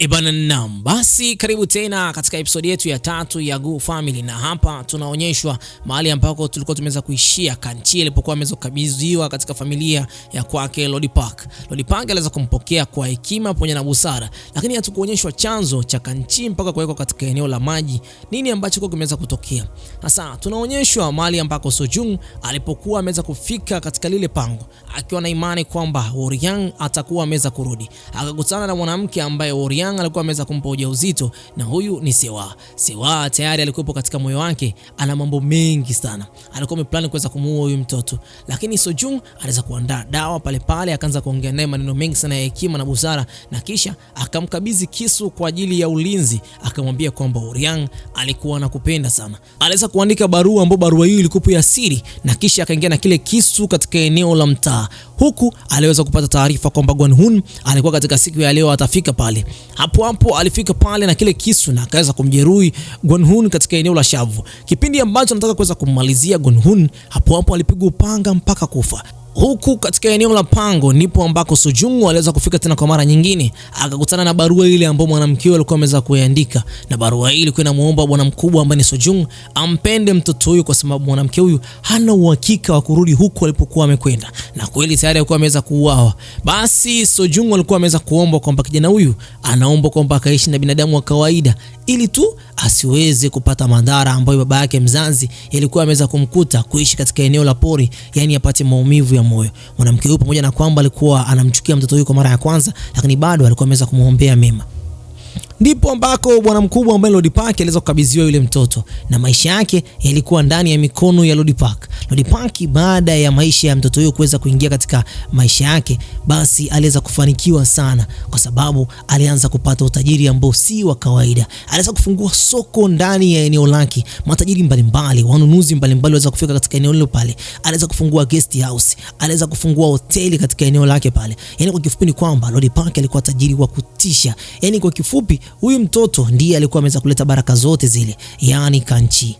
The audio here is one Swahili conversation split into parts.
Naam, basi karibu tena katika episodi yetu ya 3 ya Guu Family, na hapa tunaonyeshwa mahali ambako tulikuwa tumeweza kuishia Kanchi alipokuwa ameweza kukabidhiwa katika familia ya kwake Lord Park. Lord Park aliweza kumpokea kwa hekima pamoja na busara, lakini hatukuonyeshwa chanzo cha Kanchi mpaka kuwekwa katika eneo la maji, nini ambacho kimeweza kutokea. Sasa tunaonyeshwa mahali ambako Sojung alipokuwa ameweza kufika katika lile pango akiwa na imani kwamba Woryang atakuwa ameweza kurudi. Akakutana na mwanamke ambaye Woryang alikuwa ameweza kumpa ujauzito, na huyu ni Sewa. Sewa tayari alikuwa katika moyo wake ana mambo mengi sana. Alikuwa ameplan kuweza kumuua huyu mtoto, lakini Sojung aliweza kuandaa dawa pale pale, akaanza kuongea naye maneno mengi sana ya hekima na busara, na kisha akamkabidhi kisu kwa ajili ya ulinzi. Akamwambia kwamba Woryang alikuwa anakupenda sana. Aliweza kuandika barua, ambapo barua hiyo ilikuwa ya siri, na kisha akaingia na kile kisu katika eneo la mtaa. Huku aliweza kupata taarifa kwamba Gwanhun alikuwa katika siku ya leo atafika pale. Hapo alifika pale na kile kisu na akaweza kumjeruhi Gwanhun katika eneo la shavu. Kipindi ambacho anataka kuweza kummalizia Gwanhun, hapo alipigwa upanga mpaka kufa. Huku katika eneo la pango ndipo ambako Sojung aliweza kufika tena kwa mara nyingine, akakutana na barua ile ambayo mwanamke alikuwa ameweza kuiandika, na barua hii ilikuwa inamuomba bwana mkubwa ambaye ni Sojung ampende mtoto huyu, kwa sababu mwanamke huyu hana uhakika wa kurudi huko alipokuwa amekwenda, na kweli tayari alikuwa ameweza kuuawa. Basi Sojung alikuwa ameweza kuomba kwamba kijana huyu anaomba kwamba akaishi na binadamu wa kawaida, ili tu asiweze kupata madhara ambayo baba yake mzazi alikuwa ameweza kumkuta, kuishi katika eneo la pori, yani apate maumivu ya moyo. Mwanamke huyu pamoja na kwamba alikuwa anamchukia mtoto huyu kwa mara ya kwanza, lakini bado alikuwa ameweza kumuombea mema. Ndipo ambako bwana mkubwa ambaye Lord Park aliweza kukabidhiwa yule mtoto, na maisha yake yalikuwa ndani ya mikono ya Lord Park. Lord Park baada ya maisha ya mtoto huyo kuweza kuingia katika maisha yake, basi aliweza kufanikiwa sana, kwa sababu alianza kupata utajiri ambao si wa kawaida. Aliweza kufungua soko ndani ya eneo lake, matajiri mbalimbali, wanunuzi mbalimbali waweza kufika katika eneo hilo pale. Aliweza kufungua guest house, aliweza kufungua hoteli katika eneo lake pale. Yani kwa kifupi ni kwamba Lord Park alikuwa tajiri wa kutisha. Yani kwa kifupi huyu mtoto ndiye alikuwa ameweza kuleta baraka zote zile, yani Kanchi.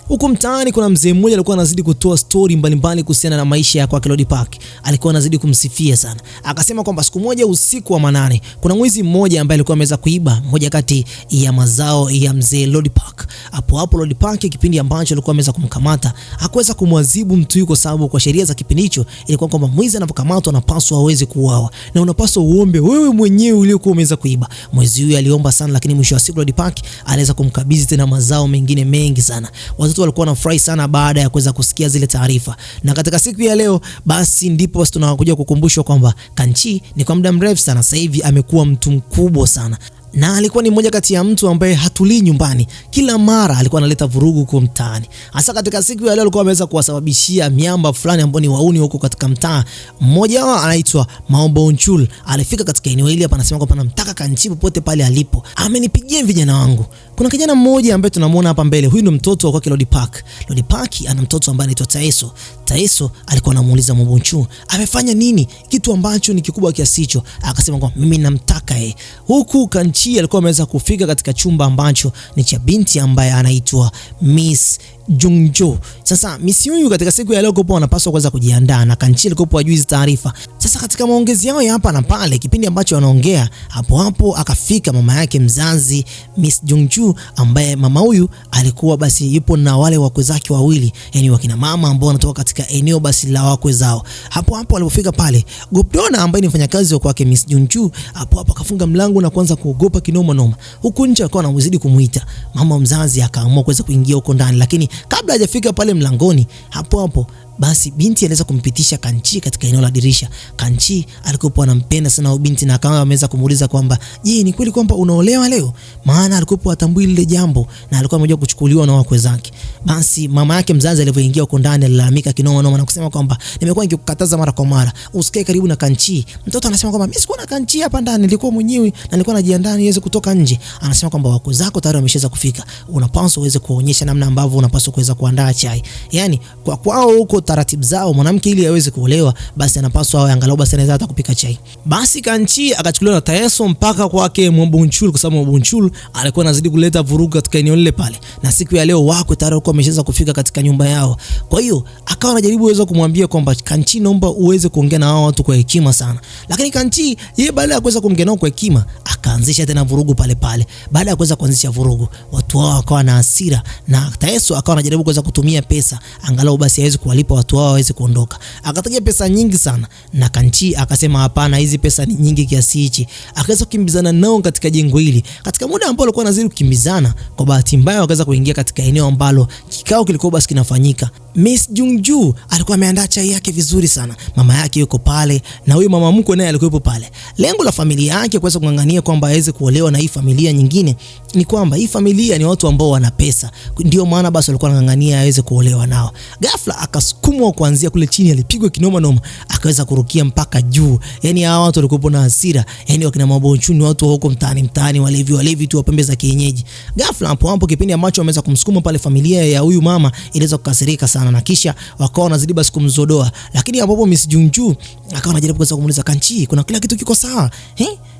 Huko mtaani kuna mzee mmoja alikuwa anazidi kutoa story mbalimbali kuhusiana na maisha ya kwake Lord Park. Alikuwa anazidi kumsifia sana. Akasema kwamba siku moja usiku wa manane, kuna mwizi mmoja ambaye alikuwa ameweza kuiba moja kati ya mazao ya mzee Lord Park. Hapo Lord Park kipindi ambacho alikuwa ameweza kumkamata, hakuweza kumwadhibu mtu yuko, sababu kwa sheria za kipindi hicho ilikuwa kwamba mwizi anapokamatwa anapaswa aweze kuuawa, na unapaswa uombe wewe mwenyewe uliokuwa umeweza kuiba. Mwizi huyu aliomba sana, lakini mwisho wa siku Lord Park aliweza kumkabidhi tena mazao mengine mengi sana. Watoto walikuwa wanafurahi sana baada ya kuweza kusikia zile taarifa. Na katika siku ya leo basi ndipo tunakuja kukumbushwa kwamba Kanchi ni kwa muda mrefu sana sasa hivi amekuwa mtu mkubwa sana, na alikuwa ni mmoja kati ya mtu ambaye hatulii nyumbani. Kila mara alikuwa analeta vurugu kwa mtaani. Hasa katika siku ya leo alikuwa ameweza kuwasababishia miamba fulani ambao ni wauni huko katika mtaa. Mmoja wao anaitwa Maobonchul. Alifika katika eneo hili hapa, anasema kwamba namtaka Kanchi popote pale alipo. Amenipigia vijana wangu. Kuna kijana mmoja ambaye tunamuona hapa mbele. Huyu ndo mtoto wa Lord Park. Lord Park ana mtoto ambaye anaitwa Taeso. Taeso alikuwa anamuuliza Maobonchul, amefanya nini kitu ambacho ni kikubwa kiasi hicho? Akasema kwamba mimi namtaka yeye. Huku Kanchi alikuwa ameweza kufika katika chumba ambacho ni cha binti ambaye anaitwa Miss Jungjo. Sasa Miss huyu katika siku ya leo kwa wanapaswa kuweza kujiandaa, na Kanchi alikuwa ajui hizo taarifa. Sasa katika maongezi yao ya hapa na pale, kipindi ambacho wanaongea, hapo akafika mama yake mzazi Miss Jungju, ambaye mama huyu alikuwa basi yupo na wale wakwe zake wawili, yani wakina mama ambao wanatoka katika eneo basi la wakwe zao. Hapo alipofika pale, Gobdona ambaye ni mfanyakazi wa kwake Miss Jungju, hapo akafunga mlango na kuanza kuogopa kinoma noma. Huku nje alikuwa anazidi kumuita. Mama mzazi akaamua kuweza kuingia huko ndani, lakini kabla hajafika pale mlangoni, hapo basi binti aliweza kumpitisha Kanchi katika eneo la dirisha. Kanchi alikuwa anampenda sana huyo binti, na akawa ameweza kumuuliza kwamba je, ni kweli kwamba unaolewa leo? Maana alikuwa atambui lile jambo na alikuwa amekuja kuchukuliwa na wakwe zake. Basi mama yake mzazi alipoingia huko ndani alilalamika kinoma noma na kusema kwamba nimekuwa nikikukataza mara kwa mara usikae karibu na Kanchi. Mtoto anasema kwamba mimi sikuwa na Kanchi hapa ndani, nilikuwa mwenyewe na nilikuwa najiandaa niweze kutoka nje. Anasema kwamba wakwe zako tayari wameshaweza kufika, unapaswa uweze kuonyesha namna ambavyo unapaswa kuweza kuandaa chai. Yani kwa kwao huko taratibu zao, mwanamke ili aweze kuolewa basi anapaswa awe angalau basi anaweza hata kupika chai. Basi Kanchi akachukuliwa na Taeso mpaka kwake Mobonchul, kwa sababu Mobonchul alikuwa anazidi kuleta vurugu katika eneo lile pale, na siku ya leo wako tayari walikuwa wameshaanza kufika katika nyumba yao. Kwa hiyo akawa anajaribu uweza kumwambia kwamba Kanchi, naomba uweze kuongea na hao watu kwa hekima sana, lakini Kanchi yeye baada ya kuweza kuongea nao kwa hekima akaanzisha tena vurugu pale pale. Baada ya kuweza kuanzisha vurugu, watu wao wakawa na hasira, na Taeso akawa anajaribu kuweza kutumia pesa angalau basi aweze kuwalipa watu wao waweze kuondoka. Akataja pesa nyingi sana, na Kanchi akasema hapana, hizi pesa ni nyingi kiasi hichi. Akaweza kukimbizana nao katika jengo hili. Katika muda ambao alikuwa anazidi kukimbizana, kwa bahati mbaya wakaweza kuingia katika eneo ambalo kikao kilikuwa basi kinafanyika. Miss Jungju alikuwa ameandaa chai yake vizuri sana. Mama yake yuko pale na huyu mama mkwe naye alikuwa pale. Lengo la familia yake kuweza kungangania kwamba aweze kuolewa na hii familia nyingine ni kwamba hii familia ni watu ambao wana pesa. Ndio maana basi walikuwa wanangangania aweze kuolewa nao. Ghafla akasukumwa kuanzia kule chini, alipigwa kinoma noma, akaweza kurukia mpaka juu. Yaani hawa watu walikuwa na hasira. Yaani wakina Mobonchul ni watu huko mtaani walevi tu wa pembe za kienyeji. Ghafla hapo kipindi ambacho wameweza kumsukuma pale, familia ya huyu mama iliweza kukasirika sana, na kisha wakawa wanazidi basi kumzodoa. Lakini hapo Miss Jungju akawa anajaribu kuweza kumuuliza Kanchi, kuna kila kitu kiko sawa?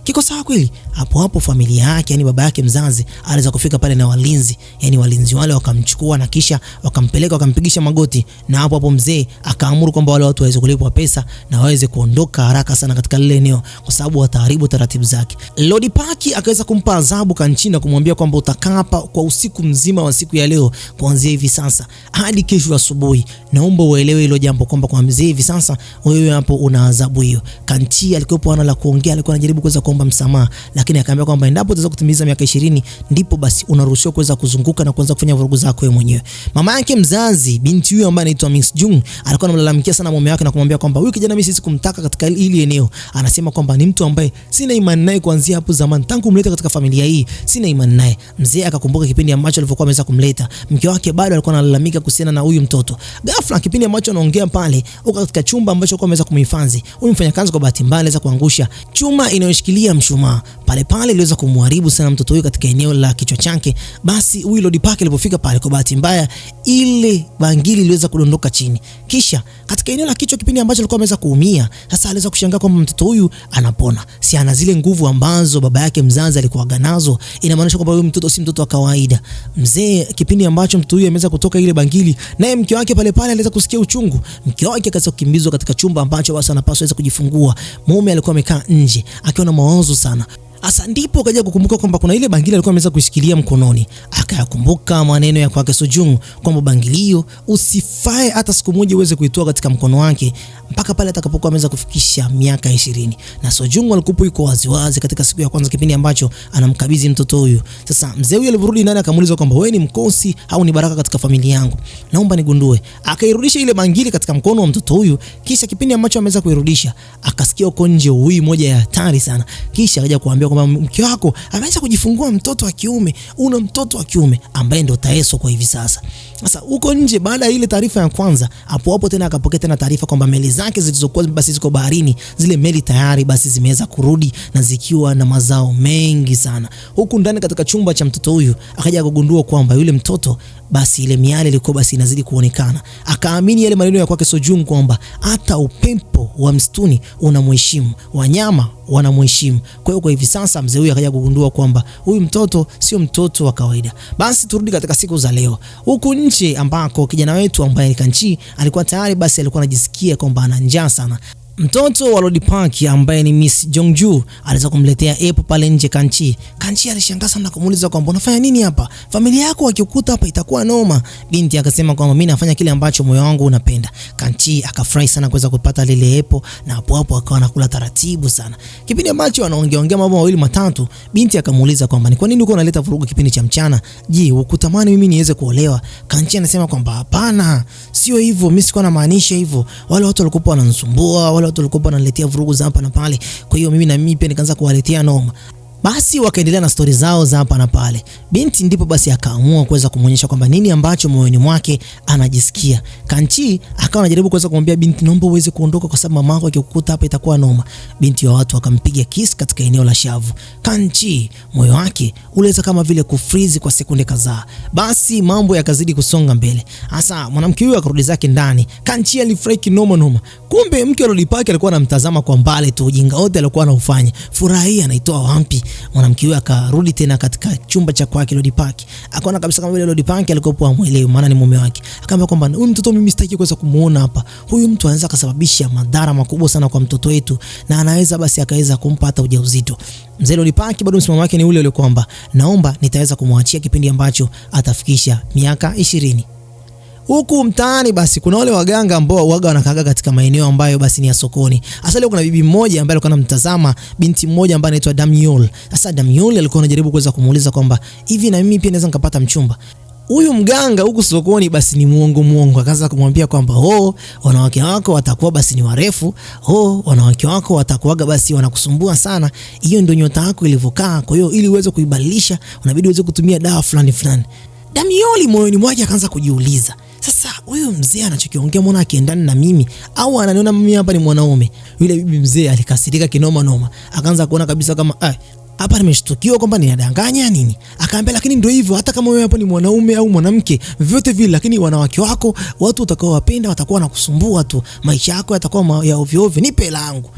Kiko sawa kweli? Hapo familia yake, yani baba yake mzazi, aliweza kufika pale na walinzi. Yani walinzi wale wakamchukua na kisha wakampeleka, wakampigisha magoti, na hapo mzee akaamuru kwamba wale watu waweze kulipwa pesa na waweze kuondoka haraka sana katika lile eneo, kwa sababu wataharibu taratibu zake. Lord Park akaweza kumpa adhabu Kanchi na kumwambia kwamba utakaa hapa kwa usiku mzima wa siku ya leo, kuanzia hivi sasa hadi kesho asubuhi. Naomba uelewe hilo jambo kwamba kuanzia hivi sasa wewe hapo una adhabu hiyo. Kanchi alikuwa ana la kuongea, alikuwa anajaribu kuweza kuomba msamaha, lakini akaambia kwamba endapo utaweza kutimiza miaka 20 ndipo basi unaruhusiwa kuweza kuzunguka na kuanza kufanya vurugu zako wewe mwenyewe. Mama yake mzazi, binti huyo ambaye anaitwa Miss Jung, alikuwa anamlalamikia sana mume wake na kumwambia kwamba huyu kijana mimi sisi kumtaka katika hili eneo. Anasema kwamba ni mtu ambaye sina imani naye kuanzia hapo zamani, tangu kumleta katika familia hii sina imani naye. Mzee akakumbuka kipindi ambacho alivyokuwa ameweza kumleta mke wake, bado alikuwa analalamika kuhusiana na huyu mtoto. Ghafla kipindi ambacho anaongea pale, uko katika chumba ambacho alikuwa ameweza kumhifadhi huyu mfanyakazi, kwa bahati mbaya aliweza kuangusha chuma inayoshikilia mshumaa. Pale iliweza kumharibu sana mtoto huyu katika eneo la kichwa chake. Basi huyu Lord Park alipofika pale, kwa bahati mbaya ile bangili iliweza kudondoka chini. Kisha katika eneo la kichwa, kipindi ambacho alikuwa ameweza kuumia, sasa aliweza kushangaa kwamba mtoto huyu anapona. Si ana zile nguvu ambazo baba yake mzazi alikuwa nazo. Inamaanisha kwamba huyu mtoto si mtoto wa kawaida. Mzee kipindi ambacho mtoto huyu ameweza kutoka ile bangili, naye mke wake pale aliweza kusikia uchungu. Mke wake akaweza kukimbizwa katika chumba ambacho basi anapaswa kujifungua. Mume alikuwa amekaa nje akiwa na mawazo sana. Asa ndipo akaja kukumbuka kwamba kuna ile bangili alikuwa ameweza kushikilia mkononi. Akayakumbuka maneno ya kwake Sojung kwamba bangili hiyo usifae hata siku moja uweze kuitoa katika mkono wake mpaka pale atakapokuwa ameweza kufikisha miaka 20. Na Sojung alikuwa yuko waziwazi katika siku ya kwanza kipindi ambacho anamkabidhi mtoto huyu. Sasa mzee huyu alivyorudi ndani akamuuliza kwamba wewe ni mkosi au ni baraka katika familia yangu? Naomba nigundue. Akairudisha ile bangili katika mkono wa mtoto huyu, kisha kipindi ambacho ameweza kuirudisha akasikia uko nje huyu moja ya hatari sana. Kisha akaja kuambia kwamba mke wako ameweza kujifungua mtoto wa kiume, una mtoto wa kiume ambaye ndio Taeso kwa hivi sasa. Sasa huko nje, baada ya ile taarifa ya kwanza, hapo tena akapokea tena taarifa kwamba meli zake zilizokuwa basi ziko baharini, zile meli tayari basi zimeweza kurudi na zikiwa na mazao mengi sana. Huku ndani katika chumba cha mtoto huyu akaja kugundua kwamba yule mtoto basi ile miale ilikuwa basi inazidi kuonekana. Akaamini yale maneno ya kwake Sojung kwamba hata upepo wa msituni unamheshimu, wanyama wanamheshimu. Kwa hiyo kwa hivi sasa mzee huyu akaja kugundua kwamba huyu mtoto sio mtoto wa kawaida. Basi turudi katika siku za leo. Huku nje ambako kijana wetu ambaye ni Kanchi alikuwa tayari basi alikuwa anajisikia kwamba ana njaa sana. Mtoto wa Lord Park ambaye ni Miss Jungju aliweza kumletea apple pale nje Kanchi. Kanchi alishangaa sana kumuuliza kwamba unafanya nini hapa? Familia yako wakikuta hapa itakuwa noma. Binti akasema kwamba mimi nafanya kile ambacho moyo wangu unapenda. Kanchi akafurahi sana kuweza kupata lile apple na hapo akawa anakula taratibu sana. Kipindi ambacho anaongea mambo mawili matatu, binti akamuuliza kwamba ni kwa nini uko unaleta vurugu kipindi cha mchana? Je, ukutamani mimi niweze kuolewa? Kanchi anasema kwamba hapana, sio hivyo, mimi sikuwa namaanisha hivyo. Wale watu walikuwa wananisumbua, watu walikuwa wanaletea vurugu za hapa na pale. Kwa hiyo mimi na mimi pia nikaanza kuwaletea noma. Basi wakaendelea na stori zao za hapa na pale. Binti ndipo basi akaamua kuweza kumuonyesha kwamba nini ambacho moyoni mwake anajisikia. Kanchi akawa anajaribu kuweza kumwambia binti, naomba uweze kuondoka kwa sababu mamako akikukuta hapa itakuwa noma. Binti wa watu akampiga kiss katika eneo la shavu. Kanchi moyo wake uliweza kama vile kufreeze kwa sekunde kadhaa. Basi mambo yakazidi kusonga mbele. Hasa mwanamke huyu akarudi zake ndani. Kanchi alifurahi noma. Kumbe mke wa Lolipaki alikuwa anamtazama kwa mbali tu, ujinga wote alikuwa anaufanya. Furaha hii anaitoa wapi? Mwanamke huyu akarudi tena katika chumba cha kwake Lolipaki. Akaona kabisa kama vile Lolipaki alikuwa hamuelewi, maana ni mume wake. Akamwambia kwamba huyu mtoto mimi sitaki kuweza kumuona hapa. Huyu mtu anaweza kusababisha madhara makubwa sana kwa mtoto wetu na anaweza basi akaweza kumpa hata ujauzito. Mzee Lolipaki bado msimamo wake ni ule kwamba naomba nitaweza kumwachia kipindi ambacho atafikisha miaka 20. Huku mtaani basi kuna wale waganga ambao waga wanakaga katika maeneo ambayo basi ni ya sokoni. Hasa leo kuna bibi mmoja ambaye alikuwa anamtazama binti mmoja ambaye anaitwa Damiol. Sasa Damiol alikuwa anajaribu kuweza kumuuliza kwamba hivi na mimi pia naweza nikapata mchumba. Huyu mganga huku sokoni basi ni muongo. Akaanza kumwambia kwamba wanawake wako watakuwa basi ni warefu, wanawake wako watakuwaga basi wanakusumbua sana. Hiyo ndio nyota yako ilivyokaa. Kwa hiyo ili uweze kuibadilisha unabidi uweze kutumia dawa fulani. Damioli moyoni mwake akaanza kujiuliza, sasa huyu mzee anachokiongea mbona akiendana na mimi au ananiona mimi hapa ni mwanaume? Yule bibi mzee alikasirika kinoma. Akaanza kuona kabisa kama hapa nimeshtukiwa kwamba ninadanganya nini. Akaambia lakini ndio hivyo, hata kama wewe hapo ni mwanaume au mwanamke vyote vile, lakini wanawake wako watu utakaowapenda watakuwa wanakusumbua tu, maisha yako yatakuwa ya ovyo ovyo, nipe langu.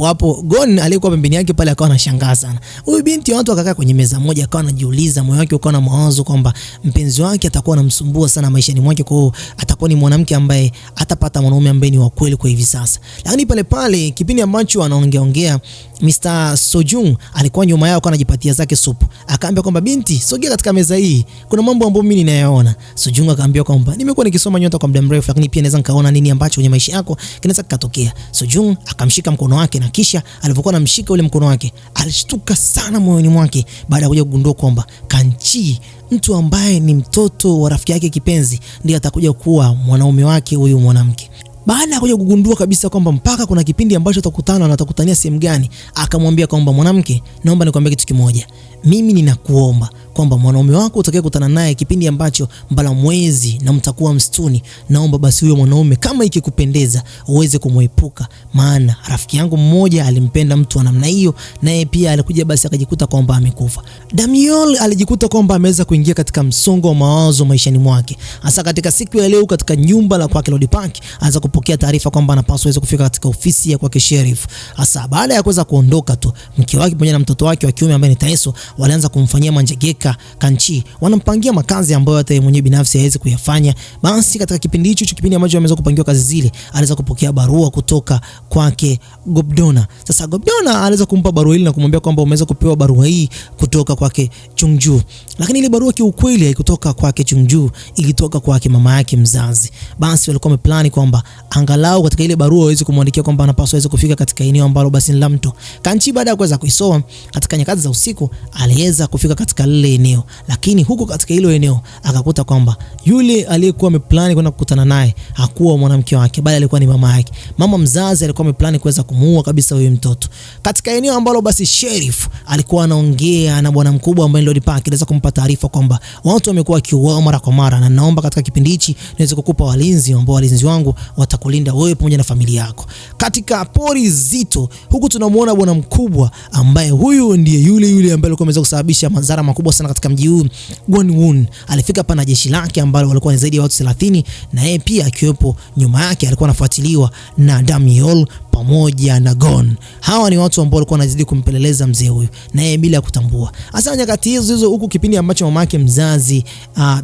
Hapo Gon aliyekuwa pembeni yake pale akawa anashangaa sana. Huyu binti watu akakaa kwenye meza moja akawa anajiuliza, moyo wake ukawa na mawazo kwamba mpenzi wake atakuwa anamsumbua sana maishani mwake, kwa hiyo atakuwa ni mwanamke ambaye atapata mwanaume ambaye ni wa kweli kwa hivi sasa. Lakini pale kipindi ambacho anaongea Mr. Sojung alikuwa nyuma yao anajipatia zake supu. Akaambia kwamba binti, sogea katika meza hii. Kuna mambo ambayo mimi ninayaona. Sojung akaambia kwamba nimekuwa nikisoma nyota kwa muda mrefu, lakini pia naweza nikaona nini ambacho kwenye maisha yako kinaweza kukatokea. Sojung akamshika mkono wake na kisha alipokuwa anamshika ule mkono wake alishtuka sana moyoni mwake baada ya kuja kugundua kwamba Kanchi, mtu ambaye ni mtoto wa rafiki yake kipenzi, ndiye atakuja kuwa mwanaume wake huyu mwanamke. Baada ya kuja kugundua kabisa kwamba mpaka kuna kipindi ambacho atakutana na atakutania sehemu gani, akamwambia kwamba mwanamke, naomba nikwambie kitu kimoja. Mimi ninakuomba kwamba mwanaume wako utakayekutana naye kipindi ambacho mbala mwezi na mtakuwa msituni, naomba basi huyo mwanaume kama ikikupendeza uweze kumwepuka, maana rafiki yangu mmoja alimpenda mtu wa namna hiyo, naye pia alikuja basi akajikuta kwamba amekufa. Damiol alijikuta kwamba ameweza kuingia katika msongo wa mawazo maishani mwake. Hasa katika siku ya leo katika nyumba la kwake Lolipaki anza kupokea taarifa kwamba anapaswa aweze kufika katika ofisi ya kwake sheriff. Hasa baada ya kuweza kuondoka tu, mke wake pamoja na mtoto wake wa kiume ambaye ni Taeso walianza kumfanyia manjegeka Kanchi. Wanampangia makazi ambayo hata yeye mwenyewe binafsi hawezi kuyafanya. Basi katika kipindi hicho kipindi ambacho ameweza kupangiwa kazi zile, aliweza kupokea barua kutoka kwake Gobdona. Sasa Gobdona aliweza kumpa barua ile na kumwambia kwamba umeweza kupewa barua hii kutoka kwake Chungju. Lakini ile barua kiukweli haikutoka kwake Chungju, ilitoka kwake mama yake mzazi. Basi walikuwa wameplani kwamba angalau katika ile barua waweze kumwandikia kwamba anapaswa aweze kufika katika eneo ambalo basi ni la mto. Kanchi baada ya kuweza kuisoma katika nyakati za usiku aliweza kufika katika lile eneo, lakini huko katika hilo eneo akakuta kwamba yule aliyekuwa ameplani kwenda kukutana naye hakuwa mwanamke wake, bali alikuwa ni mama yake. Mama mzazi alikuwa ameplani kuweza kumuua kabisa huyo mtoto. Katika eneo ambalo basi sheriff alikuwa anaongea na bwana mkubwa ambaye Lolipaki aliweza kumpa taarifa kwamba watu wamekuwa kiuawa mara kwa mara, na naomba katika kipindi hichi niweze kukupa walinzi ambao walinzi wangu watakulinda wewe pamoja na familia yako. Katika pori zito huku tunamuona bwana mkubwa ambaye huyu ndiye yule ambaye alikuwa ameweza kusababisha madhara makubwa sana katika mji huu. Gwanwon alifika hapa na jeshi lake ambalo walikuwa ni zaidi ya watu 30, na yeye pia akiwepo nyuma yake alikuwa anafuatiliwa na Damiol pamoja na Gon. Hawa ni watu ambao walikuwa wanazidi kumpeleleza mzee huyu na yeye bila kutambua. Hasa nyakati hizo huku kipindi ambacho mama yake mzazi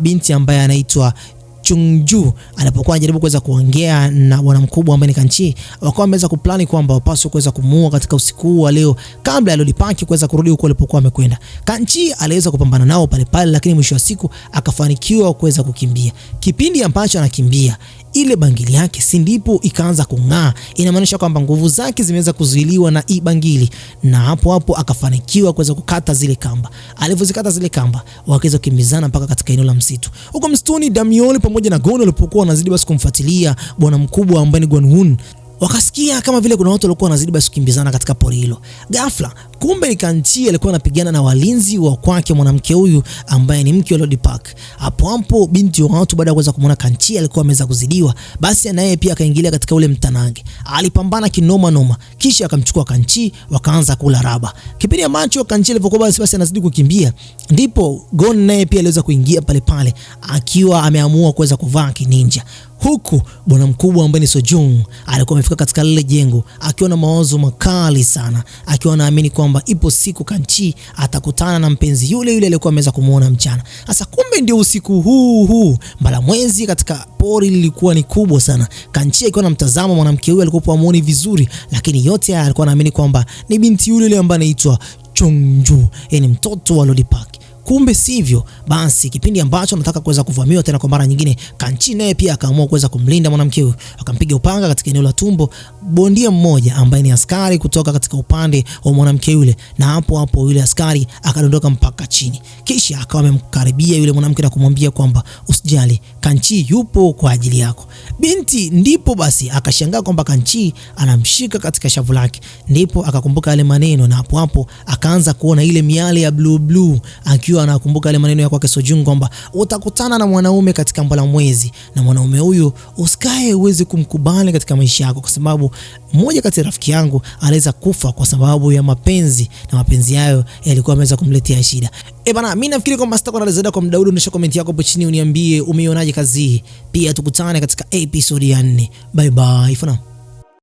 binti ambaye anaitwa Chungju alipokuwa anajaribu kuweza kuongea na bwana mkubwa ambaye ni Kanchi, wakawa wameweza kuplani kwamba wapaswa kuweza kumuua katika usiku wa leo kabla ya Lolipaki kuweza kurudi huko alipokuwa amekwenda. Kanchi aliweza kupambana nao pale, lakini mwisho wa siku akafanikiwa kuweza kukimbia. Kipindi ambacho anakimbia, ile bangili yake si ndipo ikaanza kung'aa. Inamaanisha kwamba nguvu zake zimeweza kuzuiliwa na hii bangili, na hapo akafanikiwa kuweza kukata zile kamba. Alipozikata zile kamba, wakaweza kukimbizana mpaka katika eneo la msitu. Huko msituni Damiol pamoja na Gon walipokuwa wanazidi basi kumfuatilia bwana mkubwa ambaye ni Gwanwon, wakasikia kama vile kuna watu walikuwa wanazidi basi kukimbizana katika pori hilo. Ghafla kumbe ni Kanchi alikuwa anapigana na walinzi wa kwake mwanamke huyu ambaye ni mke wa Lord Park. Hapo binti wa watu baada ya kuweza kumwona Kanchi alikuwa ameweza kuzidiwa, basi naye pia akaingilia katika ule mtanange. Alipambana kinoma noma, kisha akamchukua Kanchi, wakaanza kula raba. Kipindi ambacho Kanchi alipokuwa basi anazidi kukimbia, ndipo Gon naye pia aliweza kuingia pale akiwa ameamua kuweza kuvaa kininja. Huku bwana mkubwa ambaye ni Sojung alikuwa amefika katika lile jengo akiwa na mawazo makali sana, akiwa anaamini kwamba ipo siku Kanchi atakutana na mpenzi yule aliyekuwa ameweza kumuona mchana. Sasa kumbe ndio usiku huu Mbalamwezi katika pori lilikuwa ni kubwa sana. Kanchi alikuwa anamtazama mwanamke huyu, alikuwa hamuoni vizuri, lakini yote haya alikuwa anaamini kwamba ni binti yule ambaye anaitwa Chongju, yani mtoto wa Lord Park. Kumbe sivyo. Basi kipindi ambacho anataka kuweza kuvamiwa tena kwa mara nyingine, Kanchi naye pia akaamua kuweza kumlinda mwanamke huyo, akampiga upanga katika eneo la tumbo bondia mmoja ambaye ni askari kutoka katika upande wa mwanamke yule, na hapo yule askari akadondoka mpaka chini. Kisha akawa amemkaribia yule mwanamke na kumwambia kwamba usijali, Kanchi yupo kwa ajili yako. Binti ndipo basi akashangaa kwamba Kanchi anamshika katika shavu lake, ndipo akakumbuka yale maneno, na hapo akaanza kuona ile miale ya blue akiwa anakumbuka yale maneno ya kwake Sojung kwamba utakutana na mwanaume katika Mbalamwezi, na mwanaume huyo usikae uweze kumkubali katika maisha yako, kwa sababu mmoja kati ya rafiki yangu anaweza kufa kwa sababu ya mapenzi, na mapenzi hayo yalikuwa yameweza kumletea shida. Bana, mimi nafikiri kwamba sitakuwa na zaidi kwa muda huu. Undisha comment yako hapo chini uniambie umeionaje kazi hii. Pia tukutane katika episode ya 4. Bye bye for now.